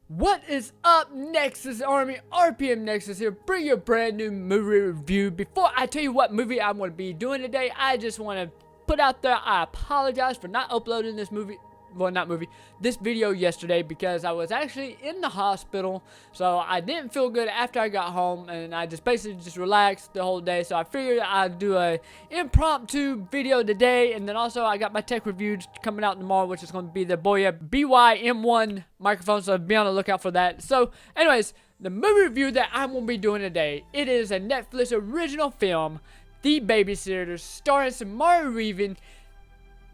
What is up, Nexus Army? RPM Nexus here, bring you a brand new movie review. Before I tell you what movie I'm going to be doing today, I just want to put out there, I apologize for not uploading this this video yesterday because I was actually in the hospital, so I didn't feel good after I got home, and I just basically just relaxed the whole day. So I figured I'd do a impromptu video today, and then also I got my tech reviews coming out tomorrow, which is going to be the Boya BY-M1 microphone, so be on the lookout for that. So anyways, the movie review that I'm going to be doing today, it is a Netflix original film, The Babysitter, starring Samara Weaving,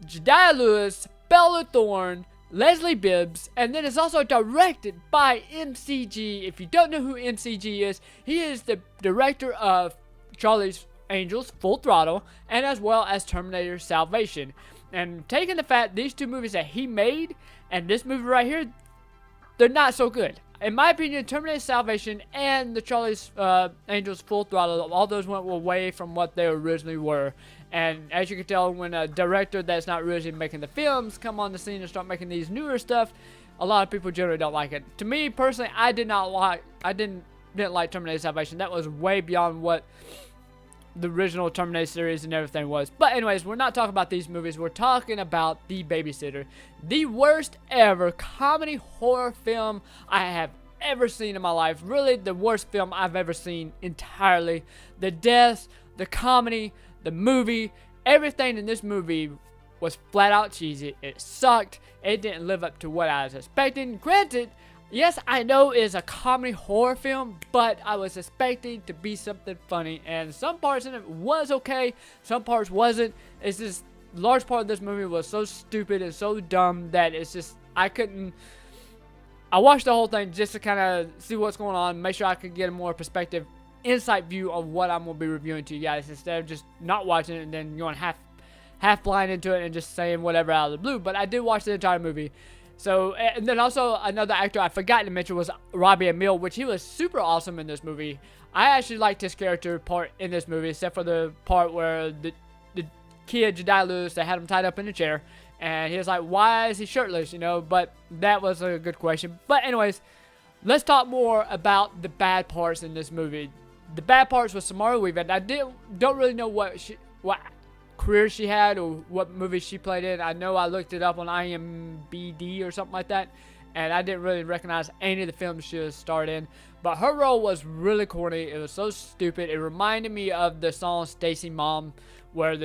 Jediah Lewis, Bella Thorne, Leslie Bibbs, and then it's also directed by MCG. If you don't know who MCG is, he is the director of Charlie's Angels, Full Throttle, and as well as Terminator Salvation. And taking the fact these two movies that he made and this movie right here, they're not so good. In my opinion, Terminator Salvation and the Charlie's Angels Full Throttle, all those went away from what they originally were. And as you can tell, when a director that's not really making the films come on the scene and start making these newer stuff, a lot of people generally don't like it. To me personally, I didn't like Terminator Salvation. That was way beyond what the original Terminator series and everything was. But anyways, we're not talking about these movies. We're talking about The Babysitter, the worst ever comedy horror film I have ever seen in my life. Really, the worst film I've ever seen entirely. The deaths, the comedy, the movie, everything in this movie was flat out cheesy. It sucked. It didn't live up to what I was expecting. Granted, yes, I know it's a comedy horror film, but I was expecting to be something funny, and some parts in it was okay, some parts wasn't. It's just, large part of this movie was so stupid and so dumb that it's just, I watched the whole thing just to kind of see what's going on, make sure I could get a more perspective, insight view of what I'm going to be reviewing to you guys, instead of just not watching it and then going half blind into it and just saying whatever out of the blue. But I did watch the entire movie. So, and then also another actor I forgot to mention was Robbie Amell, which he was super awesome in this movie. I actually liked his character part in this movie, except for the part where the kid, Jediah Lewis, they had him tied up in a chair, and he was like, why is he shirtless, you know? But that was a good question. But anyways, let's talk more about the bad parts in this movie. The bad parts was Samara Weaving. I don't really know what career she had or what movie she played in. I know I looked it up on IMDb or something like that, and I didn't really recognize any of the films she was starred in. But her role was really corny. It was so stupid. It reminded me of the song Stacy's Mom, where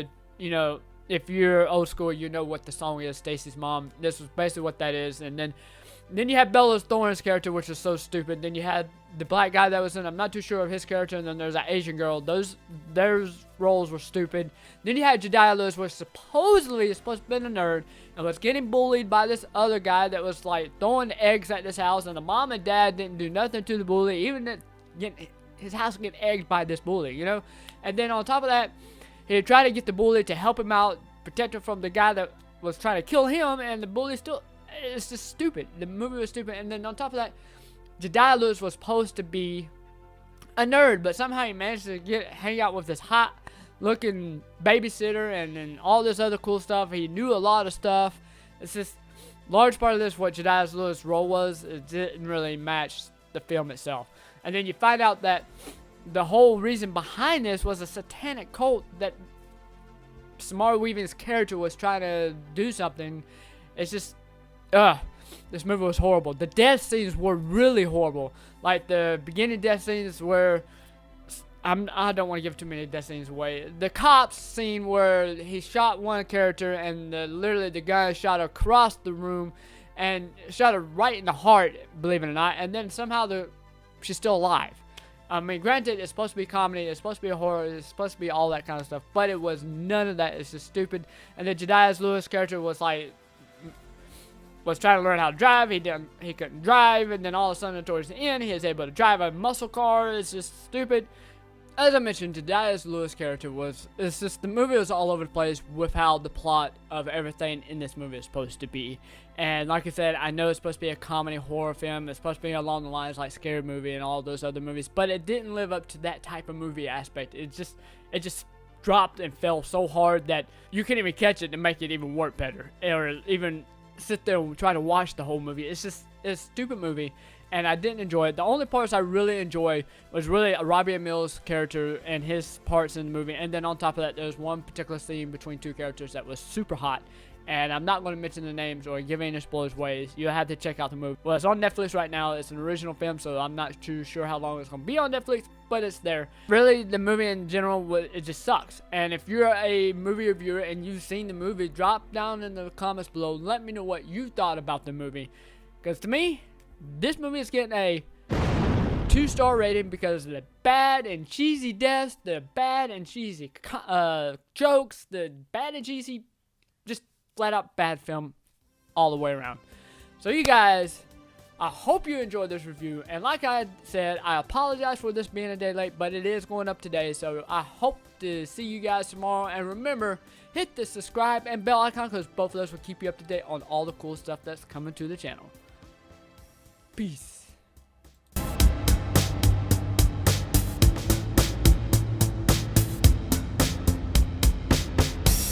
if you're old school, you know what the song is, Stacy's Mom. This was basically what that is. And then you had Bella Thorne's character, which was so stupid. Then you had the black guy that was in, I'm not too sure of his character, and then there's that Asian girl. Those roles were stupid. Then you had Jediah Lewis, which supposedly is supposed to be a nerd, and was getting bullied by this other guy that was like throwing eggs at this house, and the mom and dad didn't do nothing to the bully, even his house getting egged by this bully, you know? And then on top of that, he tried to get the bully to help him out, protect him from the guy that was trying to kill him, and the bully still, it's just stupid. The movie was stupid. And then on top of that, Jediah Lewis was supposed to be a nerd, but somehow he managed to hang out with this hot looking babysitter and all this other cool stuff. He knew a lot of stuff. It's just, large part of this, what Jediah Lewis' role was, it didn't really match the film itself. And then you find out that the whole reason behind this was a satanic cult that Samara Weaving's character was trying to do something. It's just, this movie was horrible. The death scenes were really horrible. Like the beginning death scenes where, I don't want to give too many death scenes away. The cops scene where he shot one character and literally the gun shot across the room and shot her right in the heart, believe it or not. And then somehow she's still alive. I mean, granted, it's supposed to be comedy, it's supposed to be a horror, it's supposed to be all that kind of stuff, but it was none of that. It's just stupid. And then Jediah Lewis' character was trying to learn how to drive. He couldn't drive, and then all of a sudden towards the end he was able to drive a muscle car. It's just stupid. As I mentioned, Jediah Lewis' character the movie was all over the place with how the plot of everything in this movie is supposed to be. And like I said, I know it's supposed to be a comedy horror film. It's supposed to be along the lines like Scary Movie and all those other movies, but it didn't live up to that type of movie aspect. It just dropped and fell so hard that you can't even catch it to make it even work better, or even sit there and try to watch the whole movie. It's just, a stupid movie, and I didn't enjoy it. The only parts I really enjoy was really Robbie Amell's character and his parts in the movie, and then on top of that, there's one particular scene between two characters that was super hot. And I'm not going to mention the names or give any spoilers ways. You'll have to check out the movie. Well, it's on Netflix right now. It's an original film, so I'm not too sure how long it's going to be on Netflix, but it's there. Really, the movie in general, it just sucks. And if you're a movie reviewer and you've seen the movie, drop down in the comments below. Let me know what you thought about the movie. Because to me, this movie is getting a 2-star rating because of the bad and cheesy deaths, the bad and cheesy jokes, the bad and cheesy, just flat out bad film all the way around. So you guys, I hope you enjoyed this review, and like I said, I apologize for this being a day late, but it is going up today, so I hope to see you guys tomorrow. And remember, hit the subscribe and bell icon, because both of those will keep you up to date on all the cool stuff that's coming to the channel. Peace.